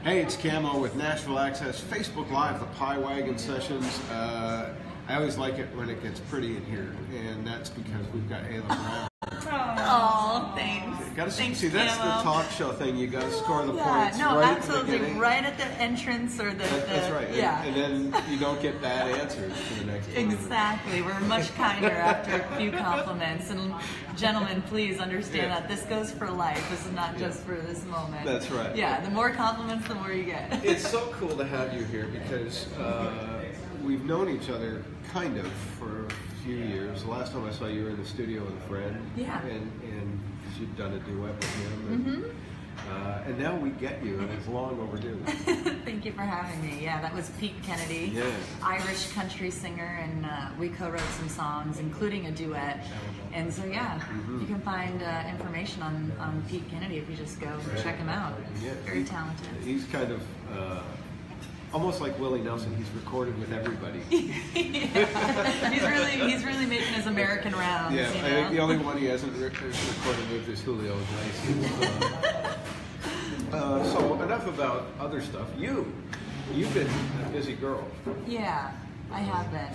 Hey, it's Camo with Nashville Access, Facebook Live, the Pie Wagon Sessions. I always like it when it gets pretty in here, and that's because we've got Ayla Brown. Oh, thanks. See, that's the talk show thing. You got to score the points. No, right absolutely. At the beginning. Right at the entrance or That's right. Yeah. And then you don't get bad answers for the next one. Exactly. We're much kinder after a few compliments. And gentlemen, please understand that this goes for life. This is not just for this moment. That's right. Yeah. The more compliments, the more you get. It's so cool to have you here because we've known each other kind of for a few years. The last time I saw you were in the studio with a friend. Yeah. And because you'd done a duet with him. And now we get you, and it's long overdue. Thank you for having me. Yeah, that was Pete Kennedy, Irish country singer, and we co-wrote some songs, including a duet. And so, yeah, you can find information on Pete Kennedy if you just go check him out. Yeah. Very talented. He's kind of almost like Willie Nelson. He's recorded with everybody. He's really making his American rounds. Yeah, you know? I think the only one he hasn't recorded with is Julio Iglesias. So enough about other stuff. You've been a busy girl. Yeah, I have been.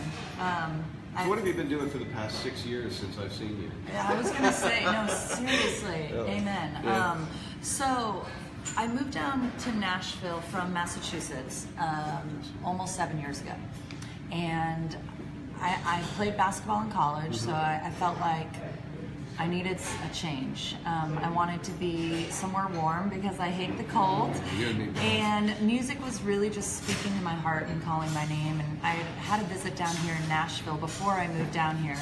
So what have you been doing for the past 6 years since I've seen you? I was going to say, no, seriously, amen. Yeah. So I moved down to Nashville from Massachusetts almost 7 years ago. And I played basketball in college, so I felt like I needed a change. I wanted to be somewhere warm because I hate the cold. And music was really just speaking to my heart and calling my name. And I had a visit down here in Nashville before I moved down here.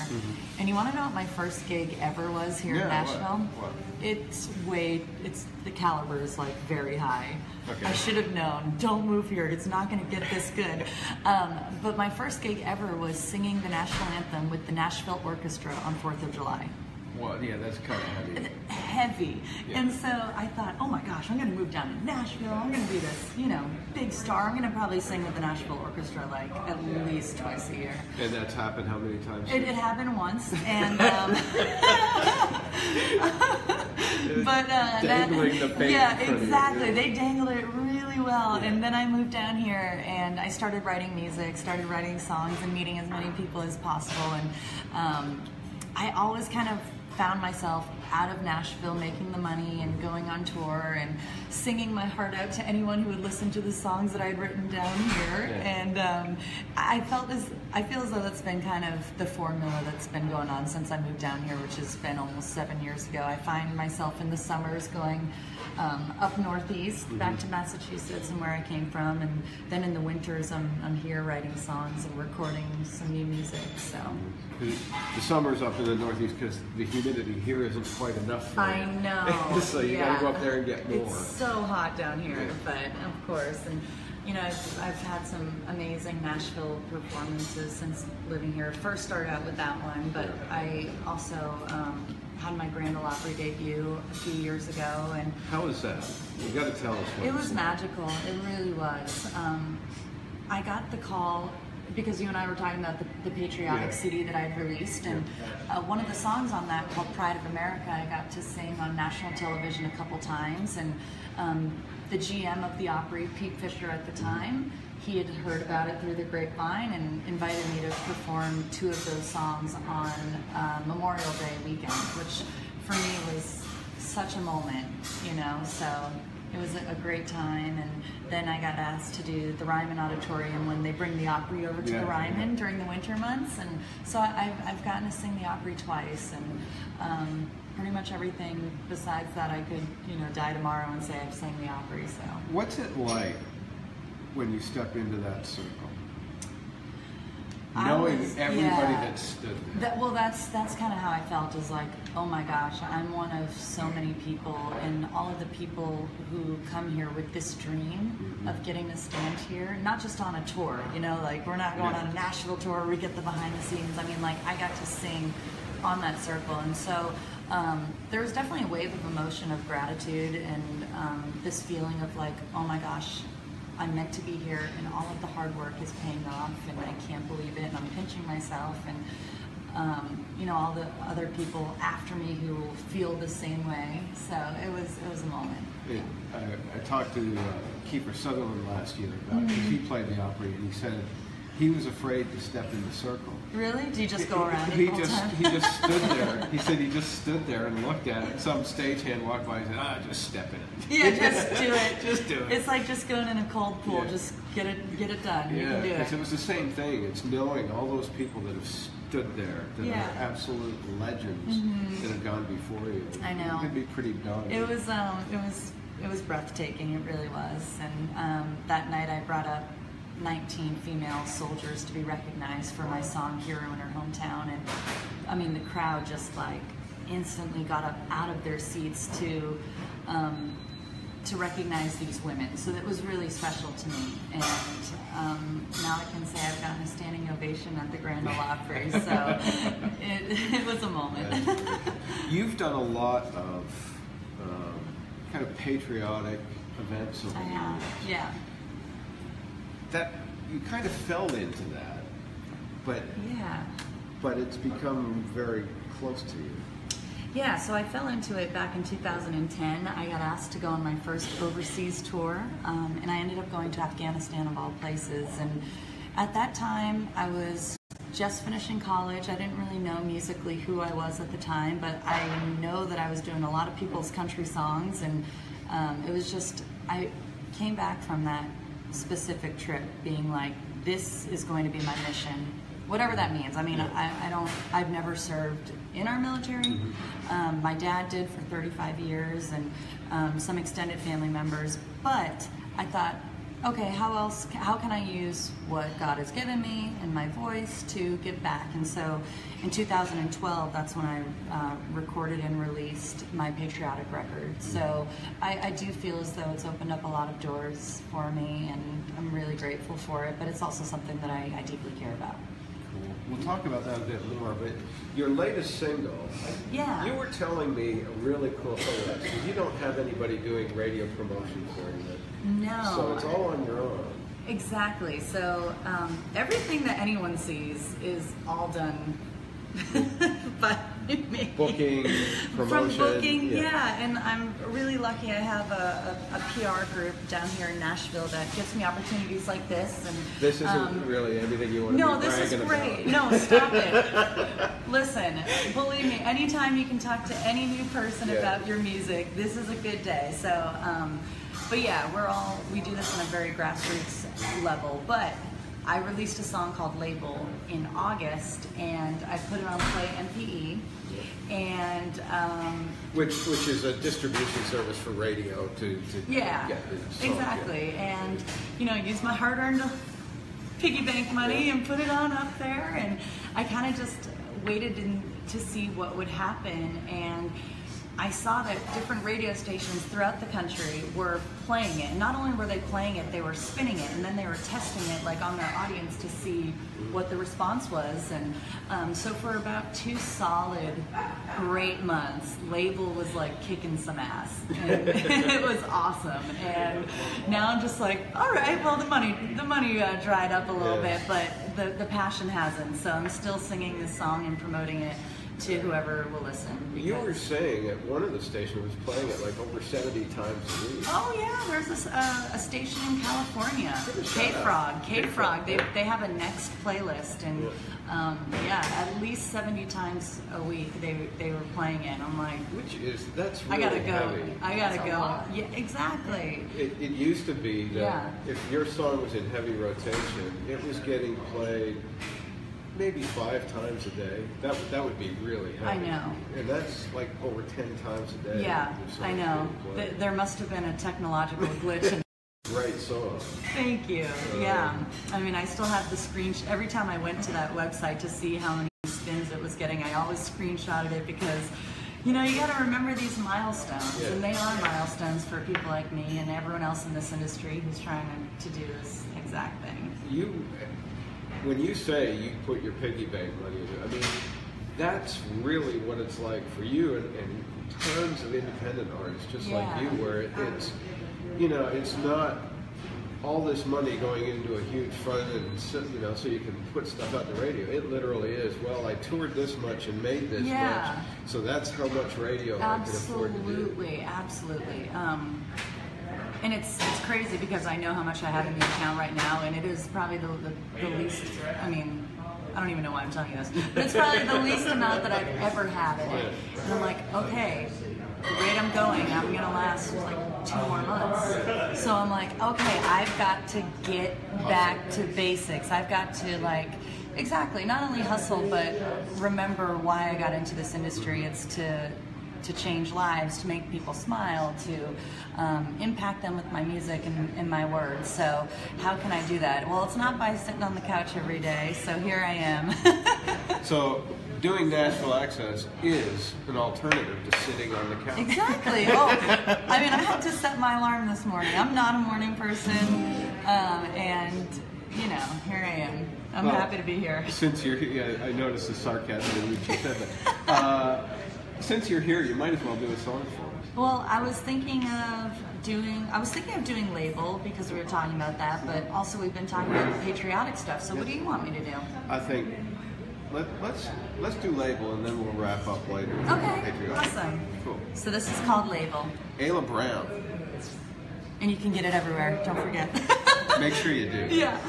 And you want to know what my first gig ever was here in Nashville? What? It's the caliber is like very high. Okay. I should have known. Don't move here. It's not going to get this good. But my first gig ever was singing the national anthem with the Nashville Orchestra on 4th of July. Well, yeah, that's kind of heavy. Heavy. Yeah. And so I thought, oh my gosh, I'm going to move down to Nashville. I'm going to be this, big star. I'm going to probably sing with the Nashville Orchestra like at least twice a year. And that's happened how many times? It happened once, and but dangling the bait. Yeah, exactly. They dangled it really well, and then I moved down here and I started writing music, started writing songs, and meeting as many people as possible. And I always kind of found myself out of Nashville making the money and going on tour and singing my heart out to anyone who would listen to the songs that I had written down here. And I feel as though that's been kind of the formula that's been going on since I moved down here, which has been almost 7 years ago. I find myself in the summers going up northeast, back to Massachusetts and where I came from, and then in the winters I'm here writing songs and recording some new music. So the summer's up in the northeast because the humidity here isn't quite enough for I know. So you gotta go up there and get more. It's so hot down here, but of course, and I've had some amazing Nashville performances since living here. First started out with that one, but I also had my Grand Ole Opry debut a few years ago. And how was that? You got to tell us. It was magical. It really was. I got the call because you and I were talking about the patriotic CD that I had released, and one of the songs on that, called Pride of America, I got to sing on national television a couple times, and the GM of the Opry, Pete Fisher at the time, he had heard about it through the grapevine and invited me to perform 2 of those songs on Memorial Day weekend, which for me was such a moment, so it was a great time. And then I got asked to do the Ryman Auditorium when they bring the Opry over to the Ryman during the winter months, and so I've gotten to sing the Opry twice, and pretty much everything besides that I could die tomorrow and say I've sang the Opry. So what's it like when you step into that circle? Knowing everybody that stood there. Well, that's kind of how I felt, is like, oh my gosh, I'm one of so many people, and all of the people who come here with this dream of getting to stand here, not just on a tour, like we're not going on a Nashville tour where we get the behind the scenes. I mean, like, I got to sing on that circle, and so there was definitely a wave of emotion of gratitude and this feeling of like, oh my gosh, I'm meant to be here, and all of the hard work is paying off, and I can't believe it, and I'm pinching myself, and all the other people after me who will feel the same way. So it was a moment. I talked to Kiefer Sutherland last year about because he played the Opry, and he said he was afraid to step in the circle. Really? Do you just go around He it the whole time? He just stood there. He said he just stood there and looked at it. Some stagehand walked by and said, just step in it. Yeah, just do it. Just do it. It's like just going in a cold pool. Yeah. Just get it done. You Yeah, can do because it. it was the same thing. It's knowing all those people that have stood there, that Yeah. are absolute legends that have gone before you. I know. It could be pretty daunting. It was breathtaking. It really was. And that night I brought up 19 female soldiers to be recognized for my song "Hero in Her Hometown," and I mean the crowd just like instantly got up out of their seats to recognize these women. So that was really special to me, and now I can say I've gotten a standing ovation at the Grand Ole Opry. So it was a moment. You've done a lot of kind of patriotic events over I the have, years. yeah. That you kind of fell into that, but it's become very close to you. Yeah, so I fell into it back in 2010. I got asked to go on my first overseas tour, and I ended up going to Afghanistan of all places. And at that time, I was just finishing college. I didn't really know musically who I was at the time, but I know that I was doing a lot of people's country songs, and it was just, I came back from that specific trip being like, this is going to be my mission, whatever that means. I mean, I've never served in our military. My dad did for 35 years, and some extended family members, but I thought, okay, how can I use what God has given me and my voice to give back? And so in 2012, that's when I recorded and released my patriotic record. So I do feel as though it's opened up a lot of doors for me, and I'm really grateful for it, but it's also something that I deeply care about. Cool. We'll talk about that a bit more, but your latest single, Yeah. you were telling me a really cool thing. That you don't have anybody doing radio promotion for you. No. So it's all on your own. Exactly. So everything that anyone sees is all done by me. Booking, promotion. From booking, yeah. And I'm really lucky. I have a PR group down here in Nashville that gives me opportunities like this. And This isn't really anything you want to no, be this bragging is great. about. No, stop it. Listen, believe me, anytime you can talk to any new person about your music, this is a good day. So, but yeah, we do this on a very grassroots level. But I released a song called Label in August, and I put it on Play MPE, and which is a distribution service for radio to yeah, get the song. exactly. And use my hard-earned piggy bank money and put it on up there, and I kind of just waited to see what would happen, and I saw that different radio stations throughout the country were playing it. And not only were they playing it, they were spinning it, and then they were testing it like on their audience to see what the response was. And so for about 2 solid, great months, Label was like kicking some ass. And it was awesome. And now I'm just like, all right, well the money dried up a little bit, but the passion hasn't. So I'm still singing this song and promoting it to whoever will listen. You were saying at one of the stations was playing it like over 70 times a week. Oh yeah, there's a station in California, K-Frog. They have a Next playlist, and at least 70 times a week they were playing it. I'm like, that's really I gotta go. heavy. I gotta go. Yeah, exactly. It used to be that if your song was in heavy rotation, it was getting played maybe 5 times a day. That would be really heavy. I know. And that's like over 10 times a day. Yeah, I know. There must have been a technological glitch. Great song. Thank you. Yeah. I mean, I still have the screenshot. Every time I went to that website to see how many spins it was getting, I always screenshotted it because, you got to remember these milestones. And they are milestones for people like me and everyone else in this industry who's trying to do this exact thing. When you say you put your piggy bank money into it, I mean, that's really what it's like for you and tons of independent artists just like you, where it's, it's not all this money going into a huge fund, and so you can put stuff out the radio. It literally is. Well, I toured this much and made this much, so that's how much radio I can afford to do. Absolutely. And it's crazy because I know how much I have in the account right now, and it is probably the least. I mean, I don't even know why I'm telling you this, but it's probably the least amount that I've ever had in it. And I'm like, okay, the rate I'm going, I'm gonna last like 2 more months. So I'm like, okay, I've got to get back to basics. I've got to not only hustle, but remember why I got into this industry. It's to change lives, to make people smile, to impact them with my music and my words. So how can I do that? Well, it's not by sitting on the couch every day, so here I am. So doing Nashville Access is an alternative to sitting on the couch. Exactly. Oh, I mean, I had to set my alarm this morning. I'm not a morning person, and here I am. I'm happy to be here. Since you're here, I noticed the sarcasm in which you said that. Since you're here, you might as well do a song for us. Well, I was thinking of doing label because we were talking about that, but also we've been talking about patriotic stuff. So what do you want me to do? I think let's do label and then we'll wrap up later. Okay, patriotic. Awesome. Cool. So this is called Label. Ayla Brown. And you can get it everywhere. Don't forget. Make sure you do. Yeah.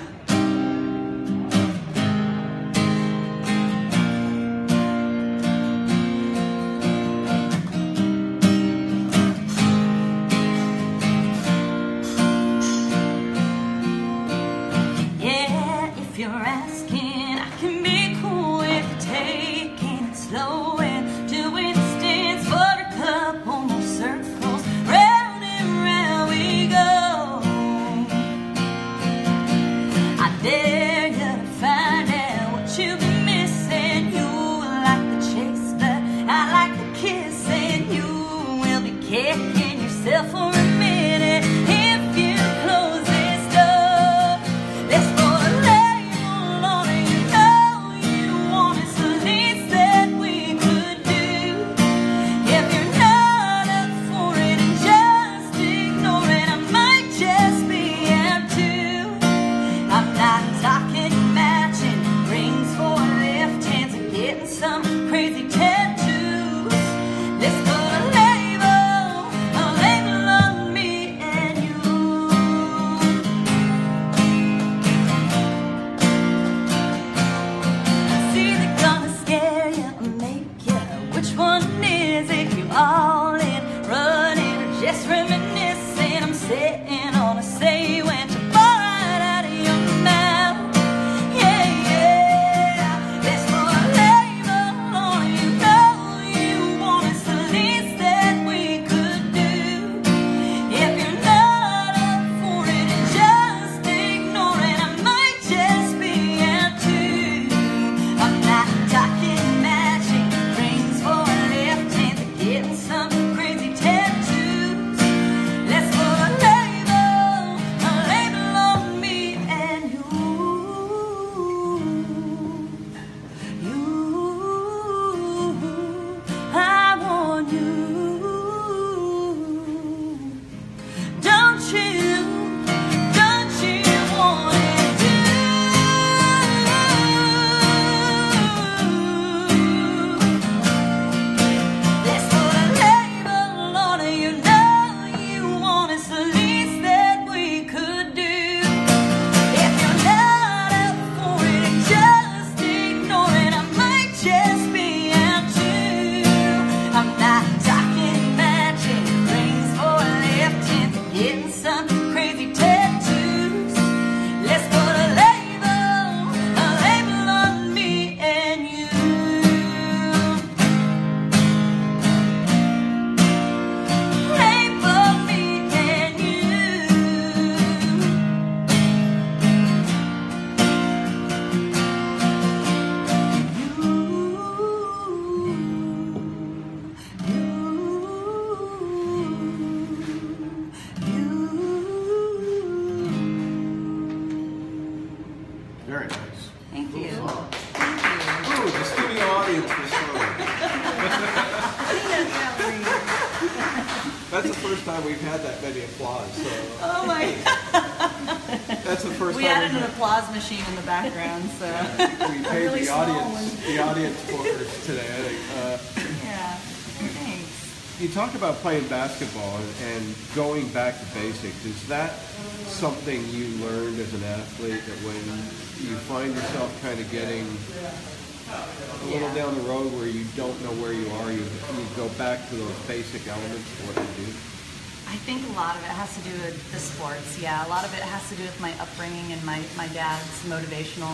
That's the first time we've had that many applause. So. Oh my God. That's the first we time added an applause machine in the background, so we paid really the audience for us today. I think. Yeah, thanks. You talk about playing basketball and going back to basics. Is that something you learned as an athlete, that when you find yourself kind of getting a little down the road where you don't know where you are, you go back to those basic elements of what you do? I think a lot of it has to do with the sports. Yeah, a lot of it has to do with my upbringing and my dad's motivational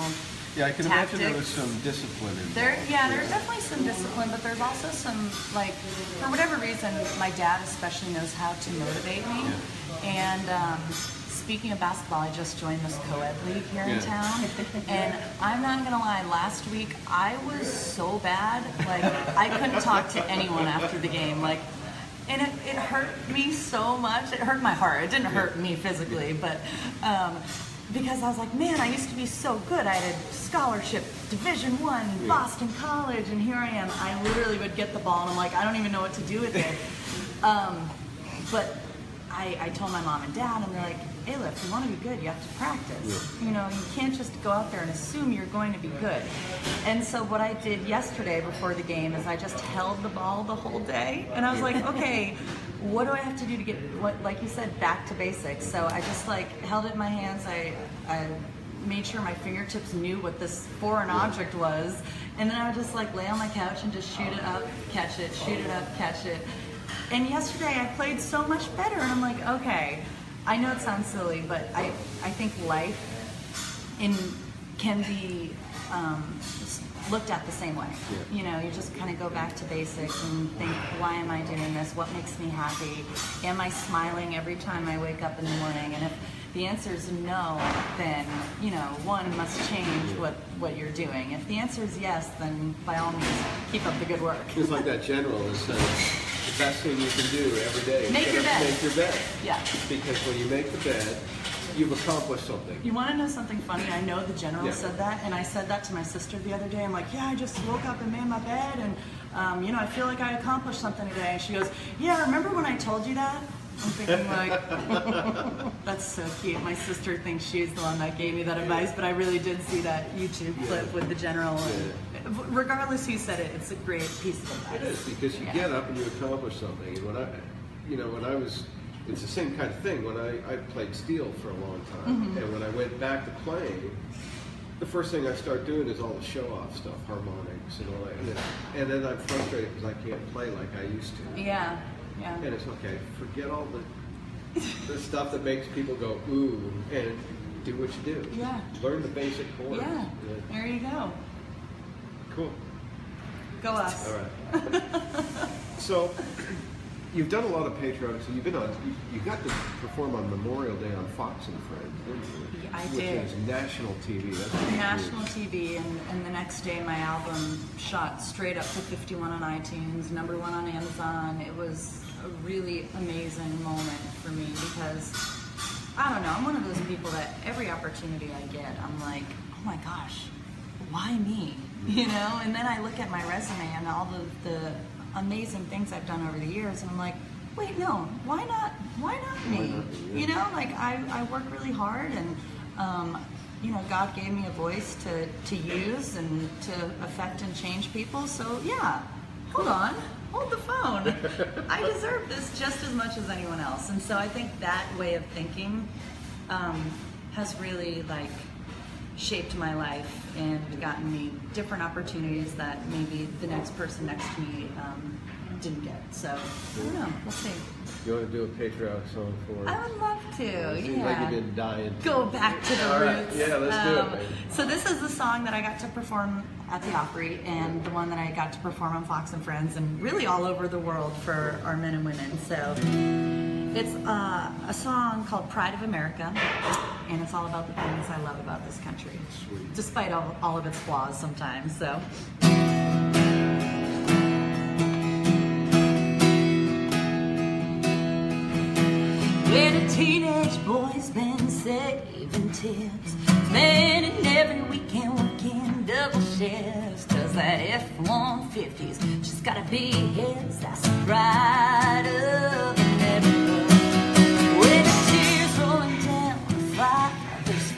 Yeah, I can tactics. imagine there was some discipline in there. Yeah, there's definitely some discipline, but there's also some, like, for whatever reason, my dad especially knows how to motivate me. Yeah. And speaking of basketball, I just joined this co-ed league here in town, and I'm not gonna lie, last week I was so bad, like I couldn't talk to anyone after the game, like, and it hurt me so much. It hurt my heart. It didn't hurt me physically, but because I was like, man, I used to be so good. I had a scholarship, Division I, Boston College, and here I am. I literally would get the ball, and I'm like, I don't even know what to do with it. But I told my mom and dad, and they're like, Ayla, if you want to be good, you have to practice. You know, you can't just go out there and assume you're going to be good. And so what I did yesterday before the game is I just held the ball the whole day, and I was like, okay, what do I have to do to get, what, like you said, back to basics? So I just like held it in my hands. I made sure my fingertips knew what this foreign object was, and then I would just like lay on my couch and just shoot it up, catch it, shoot it up, catch it. And yesterday I played so much better, and I'm like, okay, I know it sounds silly, but I think life can be looked at the same way. Yeah. You know, you just kind of go back to basics and think, why am I doing this? What makes me happy? Am I smiling every time I wake up in the morning? And if the answer is no, then, you know, one must change what you're doing. If the answer is yes, then by all means, keep up the good work. It's like that general is saying, the best thing you can do every day is make your bed. Make your bed. Yeah. Because when you make the bed, you've accomplished something. You want to know something funny? I know the general said that, and I said that to my sister the other day. I'm like, yeah, I just woke up and made my bed, and you know, I feel like I accomplished something today. And she goes, yeah, remember when I told you that? I'm thinking like, that's so cute. My sister thinks she's the one that gave me that advice, but I really did see that YouTube clip with the general. And regardless who said it, it's a great piece of advice. It is, because you get up and you accomplish something. And when I was, it's the same kind of thing. When I played steel for a long time, and when I went back to playing, the first thing I start doing is all the show-off stuff, harmonics and all that. And then I'm frustrated because I can't play like I used to. Yeah. Yeah. And it's okay, forget all the stuff that makes people go, ooh, and do what you do. Yeah. Learn the basic chords. Yeah. There you go. Cool. Go us. All right. So, you've done a lot of patriotic, so you got to perform on Memorial Day on Fox and Friends, didn't you? I Which did. is national TV. That's national TV, and the next day my album shot straight up to 51 on iTunes, #1 on Amazon. It was a really amazing moment for me because, I don't know, I'm one of those people that every opportunity I get, I'm like, oh my gosh, why me? You know, and then I look at my resume and all the amazing things I've done over the years, and I'm like, wait, no, why not me? You know, like I work really hard, and you know, God gave me a voice to use and to affect and change people. So yeah, hold the phone. I deserve this just as much as anyone else. And so I think that way of thinking has really like shaped my life and gotten me different opportunities that maybe the next person next to me didn't get. So I don't know. We'll see. You want to do a patriotic song for us? I would love to. It seems like you've been dying to. Go back to the All right. roots. Yeah, let's do it, baby. So this is the song that I got to perform at the Opry, and the one that I got to perform on Fox and Friends, and really all over the world for our men and women. So it's a song called Pride of America, and it's all about the things I love about this country, Sweet. Despite all of its flaws sometimes. So. When a teenage boy's been saving tips, spending every weekend working double shifts, 'cause that F-150's just gotta be his. That's the pride of America. When the tears rolling down the father's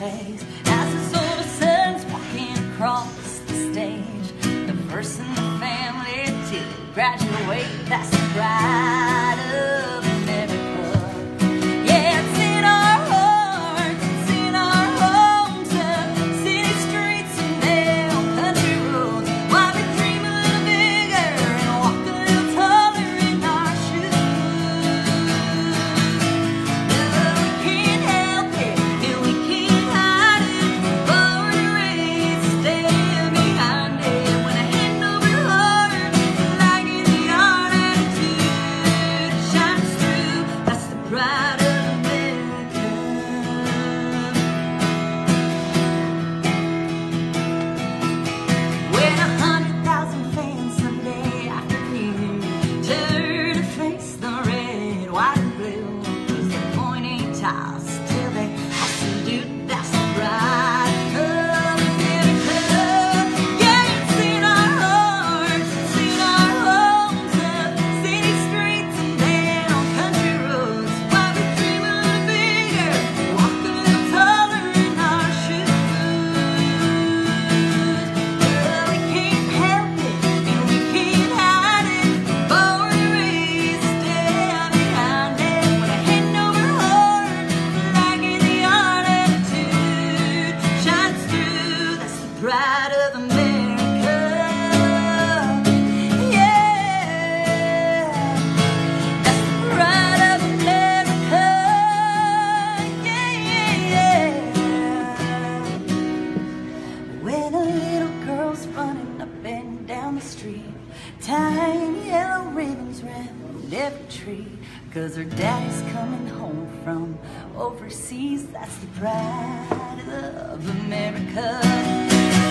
'cause her daddy's coming home from overseas. That's the pride of America.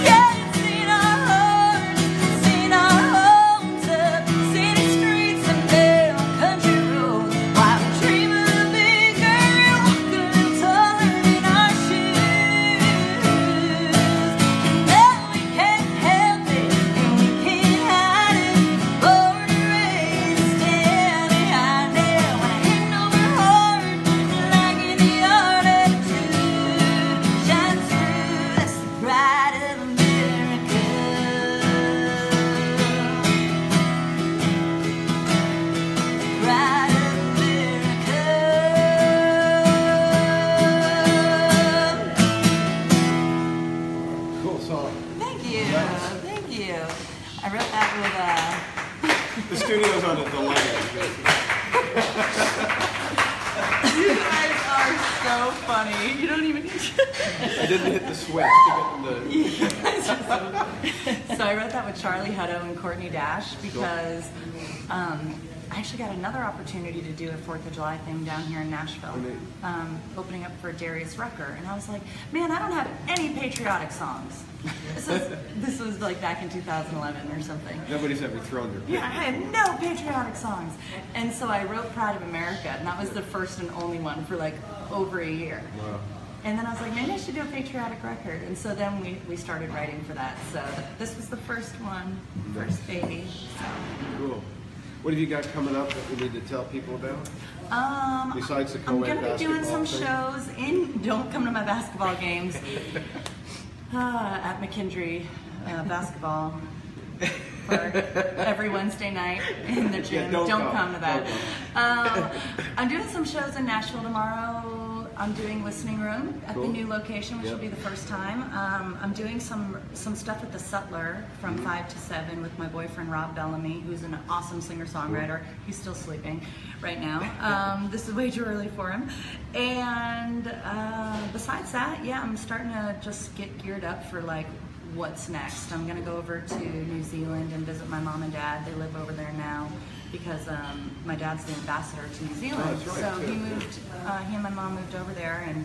Yeah, it's in our hearts, it's in our homes, up city streets and down country roads. While we dream of a big girl walking a little taller in our shoes. And now we can't help it, and we can't hide it. Born and raised, stand behind it. When I hang over hard, like any art attitude shines through. That's the pride of America. Pride of America. Cool song. Thank you. Thank you. I wrote that with The studio's on a delay. You guys are so funny. You don't even. I didn't hit the switch to get them to. So I wrote that with Charlie Hutto and Courtney Dash because I actually got another opportunity to do a 4th of July thing down here in Nashville, opening up for Darius Rucker, and I was like, man, I don't have any patriotic songs. This was like back in 2011 or something. Nobody's ever thrown their Yeah, I had no patriotic songs. And so I wrote Pride of America, and that was the first and only one for like over a year. Wow. And then I was like, maybe I should do a patriotic record. And so then we started writing for that. So this was the first one, first baby. So. Cool. What have you got coming up that we need to tell people about? Besides the I'm co-ed going to be doing some basketball shows in, don't come to my basketball games, at McKendree basketball for every Wednesday night in the gym. Yeah, don't come to that. Don't go. I'm doing some shows in Nashville tomorrow. I'm doing Listening Room at Cool. the new location, which Yep. will be the first time. I'm doing some stuff at the Sutler from 5 to 7 with my boyfriend Rob Bellamy, who's an awesome singer-songwriter. He's still sleeping right now. This is way too early for him. And besides that, yeah, I'm starting to just get geared up for like what's next. I'm gonna go over to New Zealand and visit my mom and dad. They live over there now because my dad's the ambassador to New Zealand. Oh, that's right, so too. he and my mom moved over there, and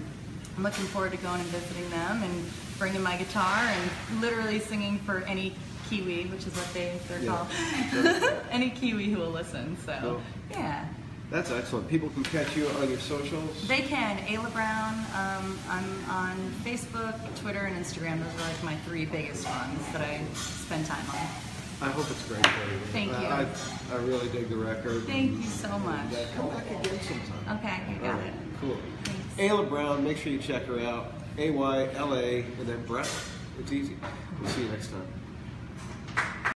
I'm looking forward to going and visiting them and bringing my guitar and literally singing for any Kiwi, which is what they're called. Any Kiwi who will listen. So Cool. yeah. That's excellent. People can catch you on your socials. They can. Ayla Brown. I'm on Facebook, Twitter, and Instagram. Those are like my 3 biggest ones that I spend time on. I hope it's great for you. Thank you. I really dig the record. Thank you so much. Come back again sometime. Okay, you got it. Cool. Thanks. Ayla Brown, make sure you check her out. AYLA and then Brown. It's easy. We'll see you next time.